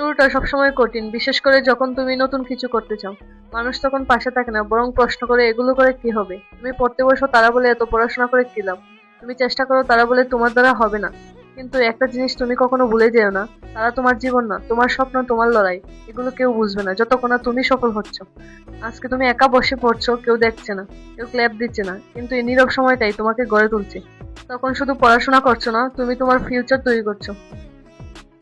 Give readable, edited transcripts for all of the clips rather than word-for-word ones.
শুরুটা সবসময় কঠিন, বিশেষ করে যখন তুমি নতুন কিছু করতে চাও। মানুষ তখন পাশে থাকে না, বরং প্রশ্ন করে এগুলো করে কি হবে। তুমি পড়তে বসো, তারা বলে এত পড়াশোনা করে কি লাভ। তুমি চেষ্টা করো, তারা বলে তোমার দ্বারা হবে না। কিন্তু একটা জিনিস তুমি কখনো ভুলে যেও না, তারা তোমার জীবন না, তোমার স্বপ্ন, তোমার লড়াই। এগুলো কেউ বুঝবে না যতক্ষণ না তুমি সফল হচ্ছ। আজকে তুমি একা বসে পড়ছো, কেউ দেখছে না, কেউ ক্ল্যাপ দিচ্ছে না, কিন্তু এই নীরব সময়টাই তোমাকে গড়ে তুলছে। তখন শুধু পড়াশোনা করছো না, তুমি তোমার ফিউচার তৈরি করছো।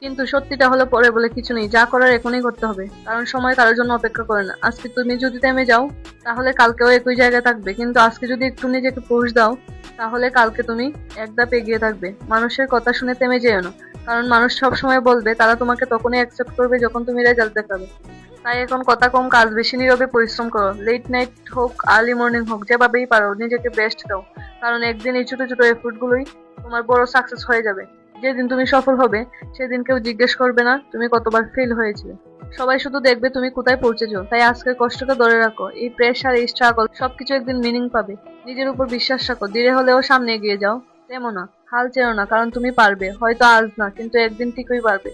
কিন্তু সত্যিটা হলো, পরে বলে কিছু নেই, যা করার এখনই করতে হবে, কারণ সময় কারোর জন্য অপেক্ষা করে না। আজকে তুমি যদি থেমে যাও, তাহলে কালকেও একই জায়গায় থাকবে, কিন্তু আজকে যদি একটু নিজেকে পুশ দাও, তাহলে কালকে তুমি এক ধাপ এগিয়ে থাকবে। মানুষের কথা শুনে থেমে যেও না, কারণ মানুষ সব সময় বলবে, তারা তোমাকে তখনই অ্যাকসেপ্ট করবে যখন তুমি রেজাল্ট দেখাবে। তাই এখন কথা কম, কাজ বেশি, নীরবে পরিশ্রম করো। লেট নাইট হোক, আর্লি মর্নিং হোক, যেভাবেই পারো নিজেকে বেস্ট দাও। কারণ একদিন এই ছোট ছোট এফোর্ট গুলোই তোমার বড় সাকসেস হয়ে যাবে। যেদিন তুমি সফল হবে, সেদিন কেউ জিজ্ঞেস করবে না তুমি কতবার ফেল হয়েছিলে। সবাই শুধু দেখবে তুমি কোথায় পৌঁছেছো। তাই আজকের কষ্টটা ধরে রাখো। এই প্রেশার, এই স্ট্রাগল সবকিছু একদিন মিনিং পাবে। নিজের উপর বিশ্বাস রাখো, ধীরে হলেও সামনে এগিয়ে যাও। তেমন না, হাল ছেড়ো না, কারণ তুমি পারবে। হয়তো আজ না, কিন্তু একদিন ঠিকই পারবে।